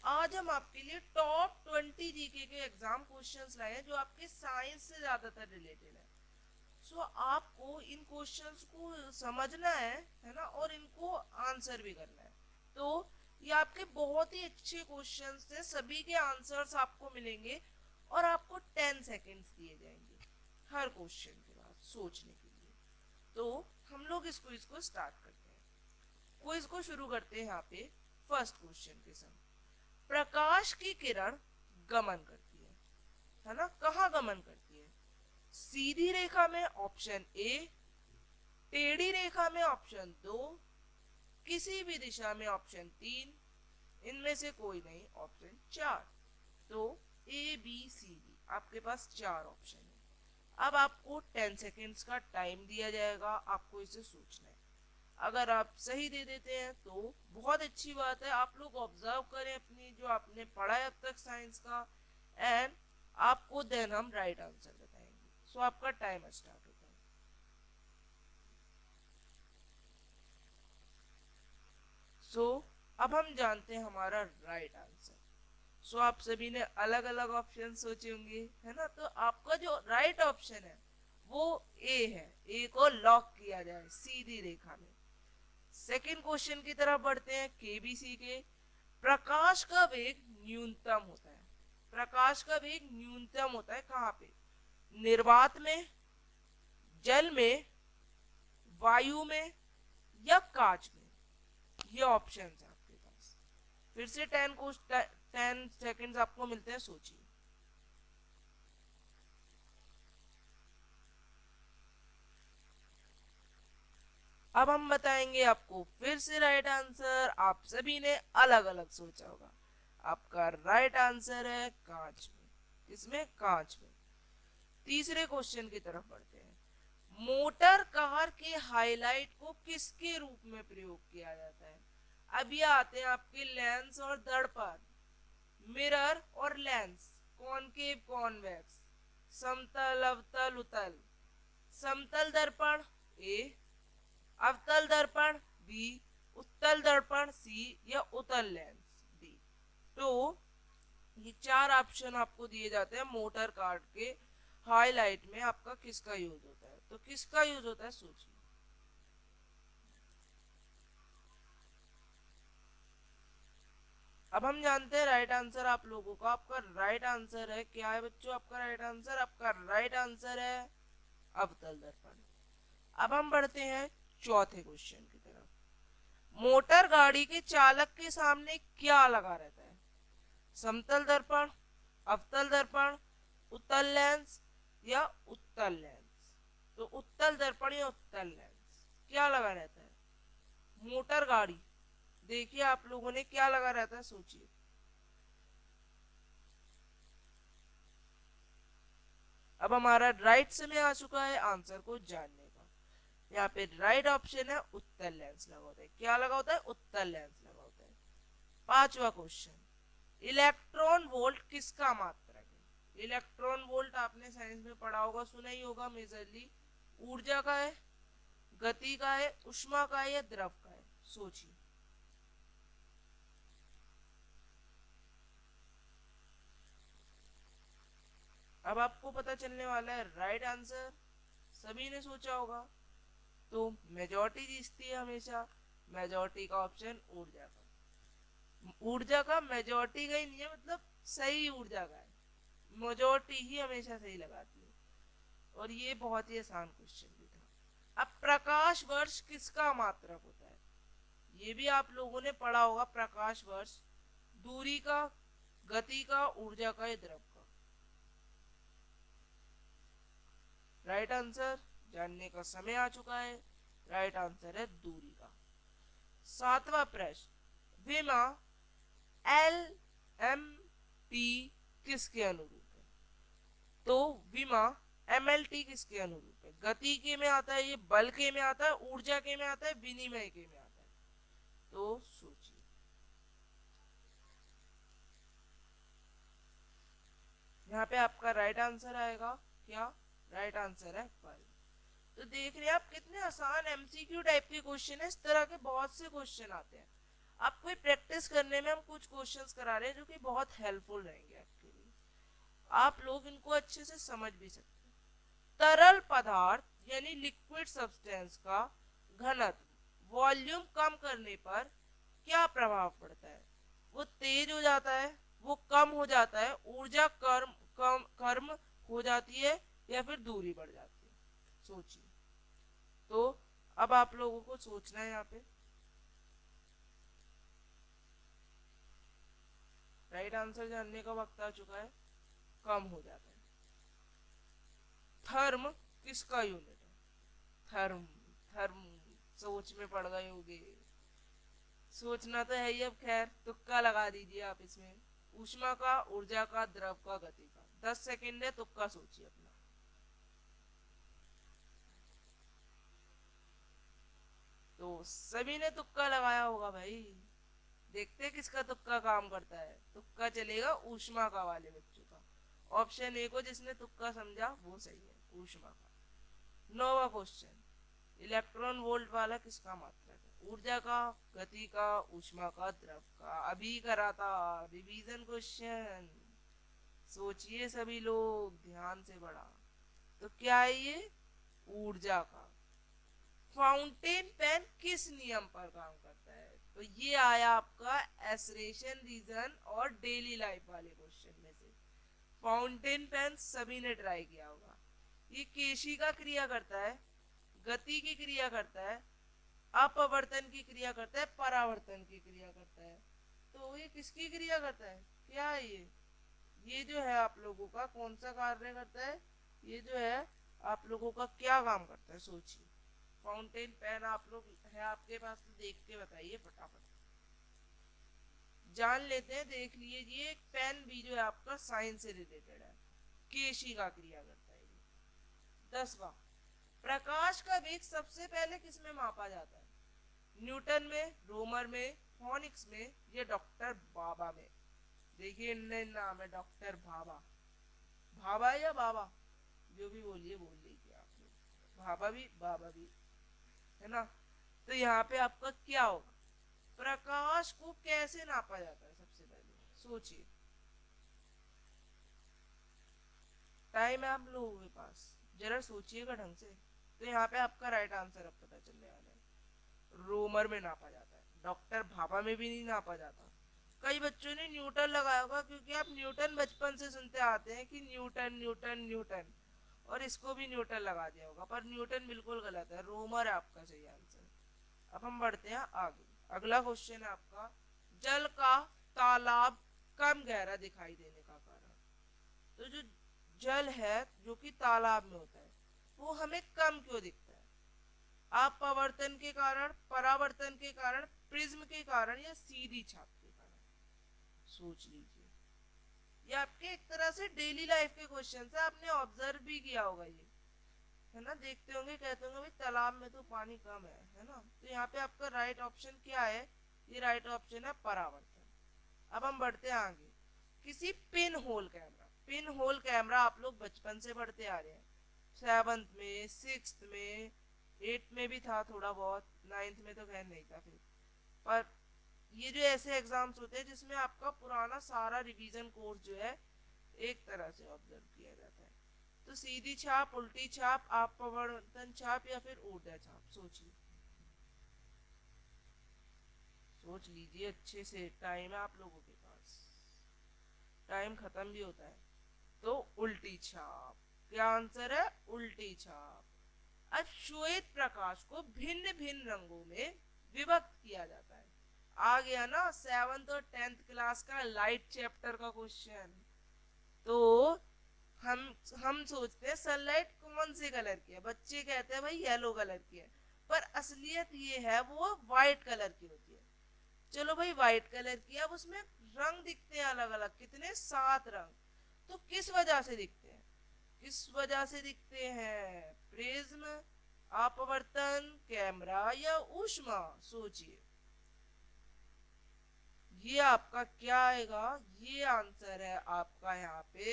आज हम आपके लिए टॉप 20 जीके के एग्जाम क्वेश्चंस लाए हैं जो आपके साइंस से ज्यादातर रिलेटेड है। सो आपको इन क्वेश्चंस को समझना है ना, और इनको आंसर भी करना है। तो ये आपके बहुत ही अच्छे क्वेश्चंस थे, सभी के आंसर्स आपको मिलेंगे और आपको 10 सेकेंड्स दिए जाएंगे हर क्वेश्चन के बाद सोचने के लिए। तो हम लोग इस क्विज को स्टार्ट करते हैं। क्विज को शुरू करते हैं यहाँ पे फर्स्ट क्वेश्चन के साथ। प्रकाश की किरण गमन करती है ना, कहाँ गमन करती है? सीधी रेखा में ऑप्शन ए, टेढ़ी रेखा में ऑप्शन 2, किसी भी दिशा में ऑप्शन 3, इनमें से कोई नहीं ऑप्शन 4। तो ए बी सी डी आपके पास 4 ऑप्शन है। अब आपको 10 सेकेंड्स का टाइम दिया जाएगा, आपको इसे सोचना है। अगर आप सही दे देते हैं तो बहुत अच्छी बात है, आप लोग ऑब्जर्व करें अपनी जो आपने पढ़ा है अब तक साइंस का, एंड आपको देन हम राइट आंसर बताएंगे। सो आपका टाइम स्टार्ट होता है। सो अब हम जानते हैं हमारा राइट आंसर। सो आप सभी ने अलग अलग ऑप्शन सोचे होंगे, है ना? तो आपका जो राइट ऑप्शन है वो ए है। ए को लॉक किया जाए सीधी रेखा में। सेकंड क्वेश्चन की तरफ बढ़ते हैं, केबीसी के। प्रकाश का वेग न्यूनतम होता है, प्रकाश का वेग न्यूनतम होता है कहाँ पे? निर्वात में, जल में, वायु में, या कांच में? ये ऑप्शन है आपके पास। फिर से 10 सेकेंड्स आपको मिलते हैं, सोचिए। अब हम बताएंगे आपको फिर से राइट आंसर। आप सभी ने अलग अलग सोचा होगा। आपका राइट आंसर है कांच में। किसमें? कांच में। तीसरे क्वेश्चन की तरफ बढ़ते हैं। मोटर कार के हाईलाइट को किसके रूप में प्रयोग किया जाता है? अब ये आते हैं आपके लेंस और दर्पण, मिरर और लेंस, कॉनकेव कॉन्वेक्स, समतल अवतल उत्तल। समतल दर्पण ए, अवतल दर्पण बी, उत्तल दर्पण सी, या उत्तल लेंस डी। तो ये 4 ऑप्शन आपको दिए जाते हैं मोटर कार के हाईलाइट में आपका किसका यूज होता है। तो किसका यूज होता है, सोचिए। अब हम जानते हैं राइट आंसर आप लोगों का। आपका राइट आंसर है क्या है बच्चों? आपका राइट आंसर, आपका राइट आंसर है अवतल दर्पण। अब हम बढ़ते हैं चौथे क्वेश्चन की तरफ। मोटर गाड़ी के चालक के सामने क्या लगा रहता है? समतल दर्पण, अवतल दर्पण, उत्तल लेंस, या उत्तल लेंस? तो उत्तल दर्पण या उत्तल लेंस क्या लगा रहता है? मोटर गाड़ी, देखिए आप लोगों ने क्या लगा रहता है, सोचिए। अब हमारा राइट समय आ चुका है आंसर को जानने का। यहाँ पे राइट ऑप्शन है उत्तल लेंस लगा होता है। क्या लगा होता है? उत्तल लेंस लगा होता है। पांचवा क्वेश्चन। इलेक्ट्रॉन वोल्ट किसका मात्रक है? इलेक्ट्रॉन वोल्ट आपने साइंस में पढ़ा होगा, सुना ही होगा। मेजरली ऊर्जा का है, गति का है, उष्मा का है, या द्रव का है? सोचिए। अब आपको पता चलने वाला है राइट आंसर। सभी ने सोचा होगा। तो मेजोरिटी जीतती है हमेशा। मेजोरिटी का ऑप्शन ऊर्जा का। ऊर्जा का मेजोरिटी का ही नहीं है, मतलब सही ऊर्जा का है। मेजोरिटी ही हमेशा सही लगाती है। और ये बहुत ही आसान क्वेश्चन भी था। अब प्रकाश वर्ष किसका मात्रक होता है? ये भी आप लोगों ने पढ़ा होगा। प्रकाश वर्ष दूरी का, गति का, ऊर्जा का, या द्रव का? राइट आंसर जानने का समय आ चुका है। राइट आंसर है दूरी का। सातवां प्रश्न। विमा एल एम टी किसके अनुरूप है? तो विमा एम एल टी किसके अनुरूप है? गति के में आता है, ये बल के में आता है, ऊर्जा के में आता है, विनिमय के में आता है? तो सोचिए। यहाँ पे आपका राइट आंसर आएगा क्या? राइट आंसर है बल। तो देख रहे हैं आप कितने आसान एमसीक्यू टाइप के क्वेश्चन है। इस तरह के बहुत से क्वेश्चन आते हैं। आपको ये प्रैक्टिस करने में हम कुछ क्वेश्चंस करा रहे हैं जो कि बहुत हेल्पफुल रहेंगे आपके लिए, आप लोग इनको अच्छे से समझ भी सकते हैं। तरल पदार्थ यानी लिक्विड सब्सटेंस का घनत्व वॉल्यूम कम करने पर क्या प्रभाव पड़ता है? वो तेज हो जाता है, वो कम हो जाता है, ऊर्जा कर्म हो जाती है, या फिर दूरी बढ़ जाती है? सोचिए। तो अब आप लोगों को सोचना है यहाँ पे। राइट आंसर जानने का वक्त आ चुका है। कम हो जाता है। थर्म किसका यूनिट है? थर्म। थर्म। सोच में पड़ गए होगे। सोचना तो है ही, अब खैर तुक्का लगा दीजिए आप इसमें। ऊष्मा का, ऊर्जा का, द्रव का, गति का। 10 सेकेंड है, तुक्का सोचिए अपना। तो सभी ने तुक्का लगाया होगा भाई। देखते हैं किसका तुक्का काम करता है। तुक्का चलेगा ऊष्मा का वाले बच्चों का। ऑप्शन ए को जिसने तुक्का समझा वो सही है, ऊष्मा का। 9वां क्वेश्चन, इलेक्ट्रॉन वोल्ट वाला किसका मात्रक है? ऊर्जा का, गति का, ऊष्मा का, द्रव का? अभी करा था रिवीजन क्वेश्चन। सोचिए सभी लोग ध्यान से पढ़ा। तो क्या है ये? ऊर्जा का। फाउंटेन पेन किस नियम पर काम करता है? तो ये आया आपका एसरेशन रीजन और डेली लाइफ वाले क्वेश्चन में से। फाउंटेन पेन सभी ने ट्राई किया होगा। ये केशी का क्रिया करता है, गति की क्रिया करता है, अपवर्तन की क्रिया करता है, परावर्तन की क्रिया करता है। तो ये किसकी क्रिया करता है? क्या है ये जो है आप लोगों का कौन सा कार्य करता है? ये जो है आप लोगों का क्या काम करता है? सोचिए। फाउंटेन पेन आप लोग है आपके पास तो देख के बताइए फटाफट। जान लेते हैं, देख लीजिए। एक पेन भी जो है आपका साइंस से रिलेटेड है, केशी का क्रिया करता है ये। 10वां, प्रकाश का वेग सबसे पहले किसमें मापा जाता है? न्यूटन में, रोमर में, फोनिक्स में, या डॉक्टर बाबा में? देखिए इनने नाम है डॉक्टर भाभा। भाभा या बाबा, जो भी बोलिए बोल लीजिए आप लोग, भाभा भी बाबा भी, है ना? तो यहाँ पे आपका क्या होगा? प्रकाश को कैसे नापा जाता है सबसे पहले? सोचिए। टाइम है आप लोगों के पास, जरा सोचिएगा ढंग से। तो यहाँ पे आपका राइट आंसर अब पता चलने वाला है। रोमर में नापा जाता है, डॉक्टर भाभा में भी नहीं नापा जाता। कई बच्चों ने न्यूटन लगाया होगा, क्योंकि आप न्यूटन बचपन से सुनते आते हैं कि न्यूटन न्यूटन न्यूटन, और इसको भी न्यूटन लगा दिया होगा। पर न्यूटन बिल्कुल गलत है, रोमर है आपका सही आंसर। अब हम बढ़ते हैं आगे। अगला क्वेश्चन है आपका, जल का तालाब कम गहरा दिखाई देने का कारण? तो जो जल है जो कि तालाब में होता है, वो हमें कम क्यों दिखता है? अपवर्तन के कारण, परावर्तन के कारण, प्रिज्म के कारण, या सीधी छाप के कारण? सोच लीजिए। ये आपके एक तरह से डेली लाइफ के क्वेश्चन है, आपने ऑब्जर्व भी किया होगा ये, है ना? देखते होंगे, कहते होंगे भाई तालाब में तो पानी कम है ना? तो यहाँ पे आपका राइट ऑप्शन क्या है? ये राइट ऑप्शन है परावर्तन। अब हम बढ़ते हैं आगे। किसी pin hole camera, pin hole camera आप लोग बचपन से पढ़ते आ रहे हैं, 7th में, 6th में, 8th में भी था थोड़ा बहुत, 9th में तो खैर नहीं था फिर। पर ये जो ऐसे एग्जाम्स होते हैं जिसमें आपका पुराना सारा रिवीजन कोर्स जो है एक तरह से ऑब्जर्व किया जाता है। तो सीधी छाप, उल्टी छाप, अपवर्तन छाप, या फिर ऊर्जा छाप? सोचिए, सोच लीजिए अच्छे से, टाइम है आप लोगों के पास, टाइम खत्म भी होता है। तो उल्टी छाप। क्या आंसर है? उल्टी छाप। अब श्वेत प्रकाश को भिन्न भिन्न रंगों में विभक्त किया जाता है। आ गया ना 7th और 10th क्लास का लाइट चैप्टर का क्वेश्चन। तो हम हम सोचते हैं सनलाइट कौन से कलर की है, बच्चे कहते हैं भाई येलो कलर की है, पर असलियत ये है वो व्हाइट कलर की होती है। चलो भाई व्हाइट कलर की, अब उसमें रंग दिखते हैं अलग अलग, कितने? 7 रंग। तो किस वजह से दिखते हैं? किस वजह से दिखते हैं? प्रिज्म, अपवर्तन, कैमरा, या ऊष्मा? सोचिए। ये आपका क्या आएगा? ये आंसर है आपका यहाँ पे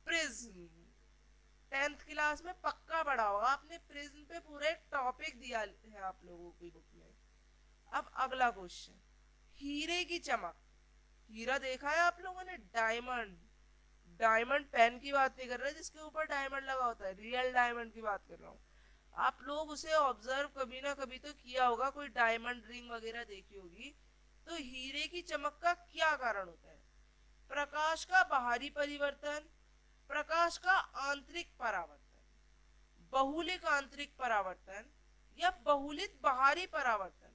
प्रिज्म। 10th क्लास में पक्का पढ़ा होगा आपने, प्रिज्म पे पूरा एक टॉपिक दिया है आप लोगों की बुक में। अब अगला क्वेश्चन, हीरे की चमक, हीरा देखा है आप लोगों ने, डायमंड, डायमंड पेन की बात नहीं कर रहे जिसके ऊपर डायमंड लगा होता है, रियल डायमंड की बात कर रहा हूँ। आप लोग उसे ऑब्जर्व कभी ना कभी तो किया होगा, कोई डायमंड रिंग वगैरह देखी होगी। तो हीरे की चमक का क्या कारण होता है? प्रकाश का बाहरी परिवर्तन, प्रकाश का आंतरिक परावर्तन, बहुलिक आंतरिक परावर्तन, या बहुलित बाहरी परावर्तन।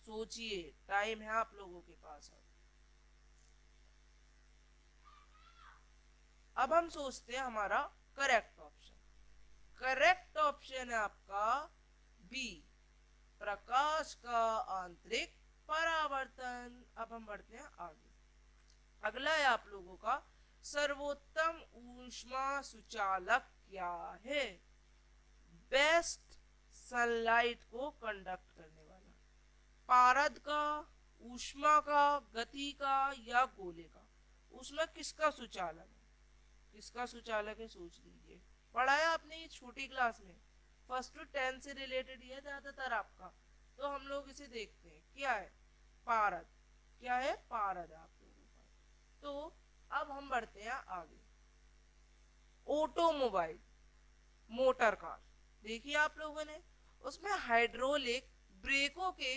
सोचिए, टाइम है आप लोगों के पास। अब हम सोचते हैं हमारा करेक्ट ऑप्शन। करेक्ट ऑप्शन है आपका बी, प्रकाश का आंतरिक परावर्तन। अब हम बढ़ते हैं आगे। अगला है आप लोगों का, सर्वोत्तम ऊष्मा सुचालक क्या है? बेस्ट सनलाइट को कंडक्ट करने वाला, पारद का, ऊष्मा का, गति का, या गोले का? उसमें किसका सुचालक है? किसका सुचालक है सोच लीजिए। पढ़ा है आपने ये छोटी क्लास में, फर्स्ट टू 10 से रिलेटेड ही है ज्यादातर आपका। तो हम लोग इसे देखते हैं, क्या है? पारद। क्या है? पारद आप लोगों का। तो अब हम बढ़ते हैं आगे। ऑटोमोबाइल, मोटर कार देखिए आप लोगों ने, उसमें हाइड्रोलिक ब्रेकों के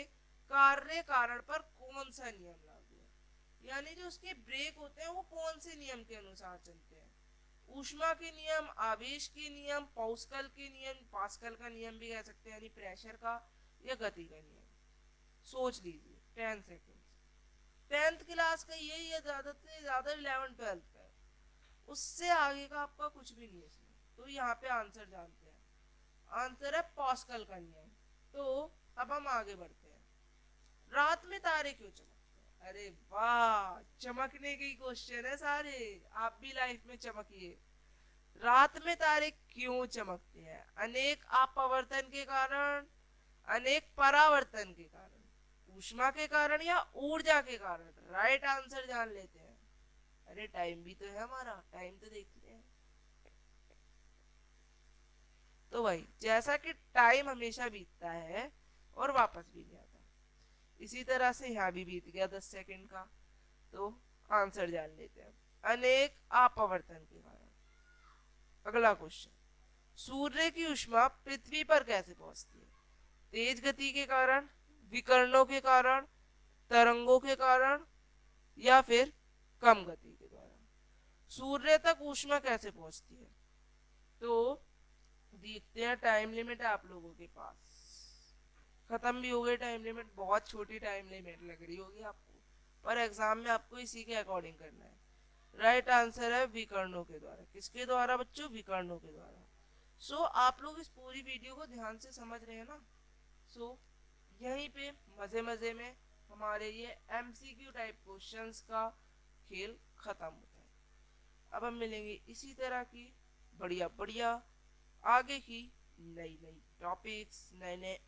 कार्य कारण पर कौन सा नियम लागू है? यानी जो उसके ब्रेक होते हैं वो कौन से नियम के अनुसार चलते हैं? ऊष्मा के नियम, आवेश के नियम, पास्कल के नियम, पास्कल का नियम भी कह सकते हैं, यानी प्रेशर का, या गति का नियम? सोच लीजिए 10 सेकेंड। 10th क्लास का यही है, ज्यादा से ज्यादा 11 12th का है, उससे आगे का आपका कुछ भी नहीं है इसमें। तो यहाँ पे आंसर जानते हैं, आंसर है पास्कल का नियम। तो अब हम आगे बढ़ते हैं। रात में तारे क्यों चमकते हैं? अरे वाह, चमकने के क्वेश्चन है सारे, आप भी लाइफ में चमकिए। रात में तारे क्यों चमकते हैं? अनेक अपवर्तन के कारण, अनेक परावर्तन के कारण, ऊष्मा के कारण, या ऊर्जा के कारण? राइट आंसर जान लेते हैं। अरे टाइम भी तो है हमारा, टाइम तो देखते हैं। तो भाई जैसा कि टाइम हमेशा बीतता है और वापस भी नहीं आता, इसी तरह से यहाँ भी बीत गया 10 सेकंड का। तो आंसर जान लेते हैं, अनेक अपवर्तन के कारण। अगला क्वेश्चन, सूर्य की ऊष्मा पृथ्वी पर कैसे पहुंचती है? तेज गति के कारण, विकर्णों के कारण, तरंगों के कारण, या फिर कम गति के द्वारा? सूर्य तक ऊष्मा कैसे पहुंचती है? तो देखते हैं, टाइम लिमिट है आप लोगों के पास, खत्म भी हो गई टाइम लिमिट, बहुत छोटी टाइम लिमिट लग रही होगी आपको, पर एग्जाम में आपको इसी के अकॉर्डिंग करना है। राइट आंसर है विकर्णों के द्वारा। किसके द्वारा बच्चों? विकर्णों के द्वारा। सो आप लोग इस पूरी वीडियो को ध्यान से समझ रहे हैं ना? सो यहीं पे मजे मजे में हमारे ये एमसीक्यू टाइप क्वेश्चंस का खेल खत्म होता है। अब हम मिलेंगे इसी तरह की बढ़िया बढ़िया आगे की नई नई टॉपिक्स, नए नए